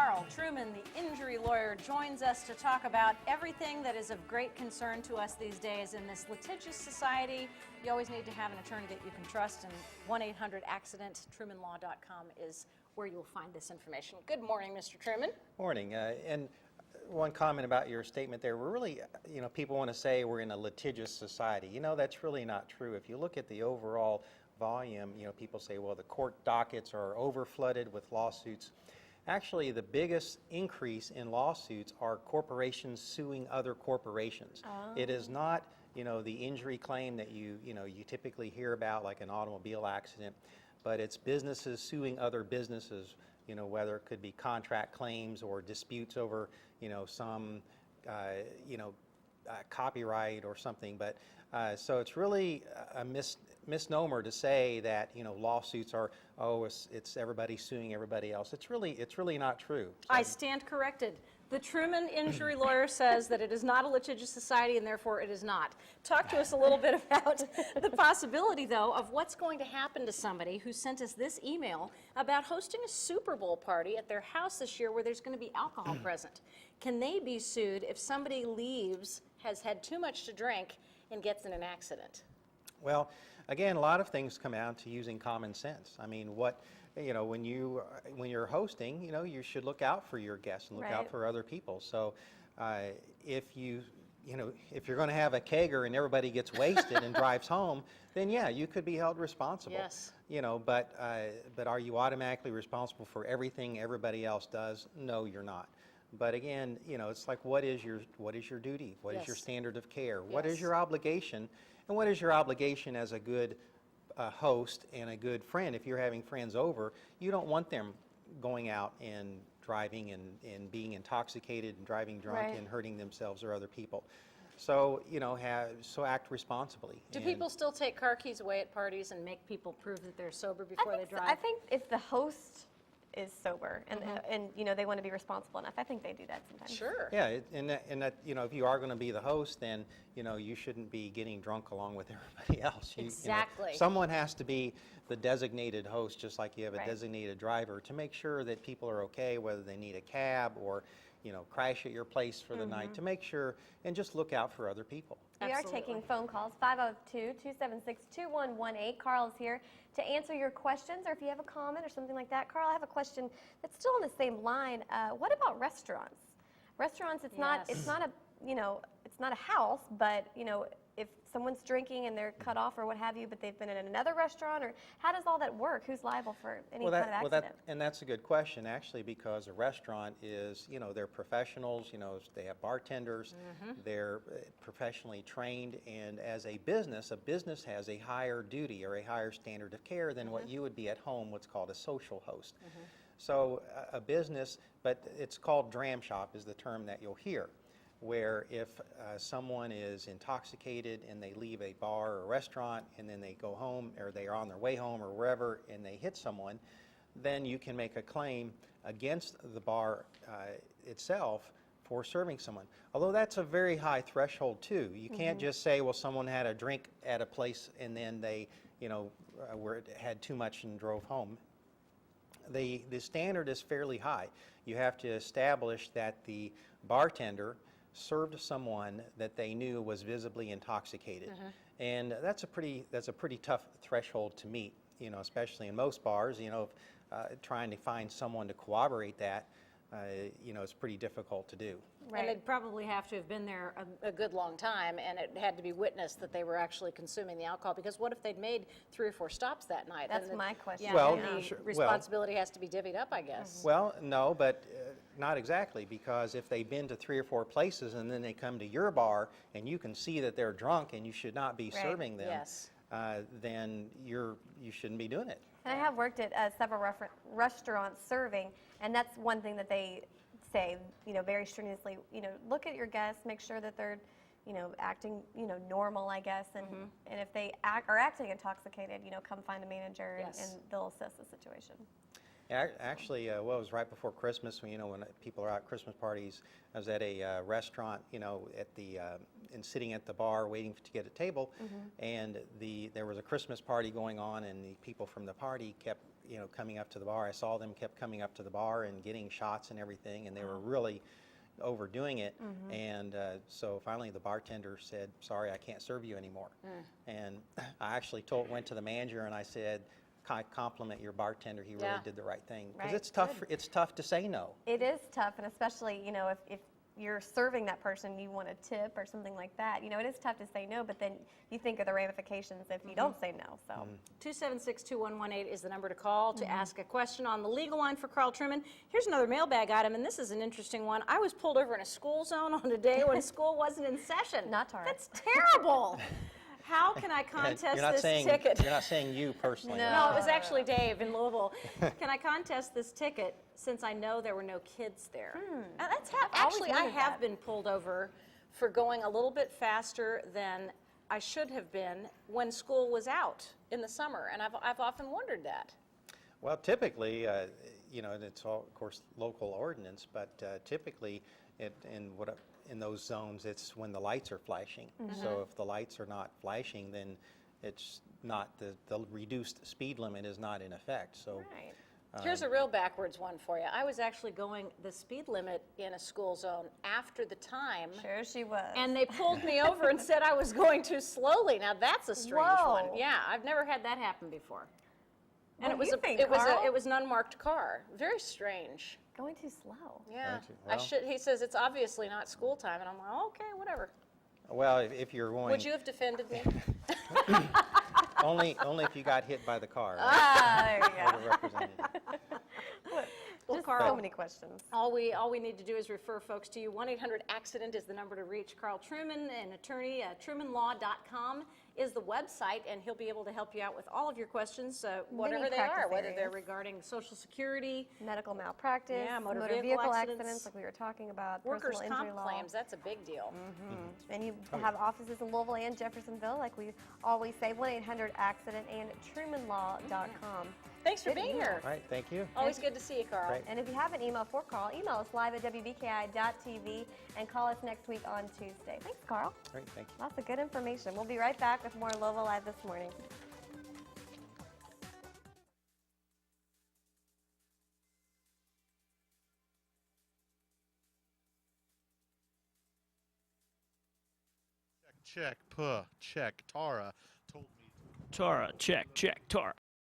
Karl, Truman, the injury lawyer, joins us to talk about everything that is of great concern to us these days. In this litigious society, you always need to have an attorney that you can trust, and 1-800-ACCIDENT, trumanlaw.com is where you will find this information. Good morning, Mr. Truman. Morning. And one comment about your statement there, we're really, people want to say we're in a litigious society. That's really not true. If you look at the overall volume, people say, well, the court dockets are overflooded with lawsuits. Actually, the biggest increase in lawsuits are corporations suing other corporations. Oh. It is not, the injury claim that you typically hear about, like an automobile accident, but it's businesses suing other businesses, whether it could be contract claims or disputes over, some, copyright or something. But so it's really a misnomer to say that lawsuits are, it's everybody suing everybody else. It's really not true. So, I stand corrected. The Truman injury lawyer says that it is not a litigious society, and therefore it is not. Talk to us a little bit about the possibility, though, of what's going to happen to somebody who sent us this email about hosting a Super Bowl party at their house this year where there's going to be alcohol present. Can they be sued if somebody leaves, has had too much to drink, and gets in an accident? Well, again, a lot of things come down to using common sense. I mean, when you're hosting, you should look out for your guests and look out for other people. So, if you're going to have a kegger and everybody gets wasted and drives home, then yeah, you could be held responsible. Yes. But are you automatically responsible for everything everybody else does? No, you're not. But again, it's like, what is your duty? What is your standard of care? What is your obligation? And what is your obligation as a good host and a good friend? If you're having friends over, you don't want them going out and driving and being intoxicated and driving drunk and hurting themselves or other people. So, so act responsibly. Do people still take car keys away at parties and make people prove that they're sober before they drive? I think if the host is sober and they want to be responsible enough, I think they do that sometimes. Sure. Yeah, and that if you are going to be the host, then you shouldn't be getting drunk along with everybody else. Exactly. Someone has to be the designated host, just like you have a designated driver, to make sure that people are okay, whether they need a cab or crash at your place for the night, to make sure and just look out for other people. We are taking phone calls, 502-276-2118. Karl is here to answer your questions, or if you have a comment or something like that. Karl, I have a question that's still on the same line. What about restaurants? Restaurants, it's not a house, but if someone's drinking and they're cut off or what have you, but they've been in another restaurant, or how does all that work? Who's liable for any kind of accident? And that's a good question, actually, because a restaurant is, they're professionals, they have bartenders, they're professionally trained, and as a business has a higher duty or a higher standard of care than what you would be at home, what's called a social host. So a business, but it's called dram shop is the term that you'll hear, where if someone is intoxicated and they leave a bar or a restaurant and then they go home or they are on their way home or wherever and they hit someone, then you can make a claim against the bar itself for serving someone. Although that's a very high threshold too. You can't just say, well, someone had a drink at a place and then they, where it had too much and drove home. The standard is fairly high. You have to establish that the bartender served someone that they knew was visibly intoxicated, and that's a pretty tough threshold to meet. Especially in most bars. Trying to find someone to corroborate that, it's pretty difficult to do. And they'd probably have to have been there a good long time, and it had to be witnessed that they were actually consuming the alcohol, because what if they'd made 3 or 4 stops that night? That's my question. Yeah, well, the responsibility has to be divvied up, I guess. Well, no, but not exactly, because if they've been to 3 or 4 places and then they come to your bar and you can see that they're drunk and you should not be serving them, then you shouldn't be doing it. And I have worked at several restaurants serving, and that's one thing that they say, very strenuously, look at your guests, make sure that they're, acting, normal, I guess, and if they are acting intoxicated, come find a manager and they'll assess the situation. Actually, well, it was right before Christmas, when, when people are out at Christmas parties. I was at a restaurant, at the, and sitting at the bar waiting to get a table, and there was a Christmas party going on, and the people from the party kept, coming up to the bar. I saw them kept coming up to the bar and getting shots and everything, and they were really overdoing it, and so finally the bartender said, "Sorry, I can't serve you anymore." And I actually went to the manager and I said, compliment your bartender. He really did the right thing, because Right, it's tough. good. It's tough to say no. It is tough, and especially, if you're serving that person, you want a tip or something like that. It is tough to say no, but then you think of the ramifications if you don't say no. So 276-2118 is the number to call to ask a question on the legal line for Karl Truman. Here's another mailbag item, and this is an interesting one. I was pulled over in a school zone on a day when school wasn't in session. Not Tara. That's terrible. How can I contest this ticket? You're not saying you personally. No. right? No, it was actually Dave in Louisville. Can I contest this ticket since I know there were no kids there? That's I've always actually, I wondered have that. been pulled over for going a little bit faster than I should have been when school was out in the summer, and I've often wondered that. Well, typically, and it's all, of course, local ordinance, but typically, in those zones, it's when the lights are flashing. So if the lights are not flashing, then it's not the reduced speed limit is not in effect. So. right. Here's a real backwards one for you. I was actually going the speed limit in a school zone after the time. Sure she was. And they pulled me over and said I was going too slowly. Now that's a strange one. Whoa. Yeah, I've never had that happen before. What And do you think, it Karl? was an unmarked car. Very strange. Going too slow. Yeah. Well. He says it's obviously not school time, and I'm like, okay, whatever. Well, if you're going, Would you have defended me? only if you got hit by the car. There you Or the representative. Well, Just Karl, so many questions. all we need to do is refer folks to you. 1-800-ACCIDENT is the number to reach Karl Truman, an attorney. TrumanLaw.com is the website, and he'll be able to help you out with all of your questions, whatever they practice are, whether they're areas. regarding Social Security, Medical malpractice, Yeah, motor vehicle vehicle accidents, accidents, like we were talking about, workers' personal injury comp law. claims. That's a big deal. And you have offices in Louisville and Jeffersonville, like we always say, 1-800-ACCIDENT and TrumanLaw.com. Thanks for Good being deal. here. All right, thank you. Always good to see you, Karl. Great. And if you have an email for Karl, email us live at wbki.tv and call us next week on Tuesday. Thanks, Karl. Great, thank you. Lots of good information. We'll be right back with more Louisville Live this morning. Check, puh, check. Tara told me. Tara, check, Tara.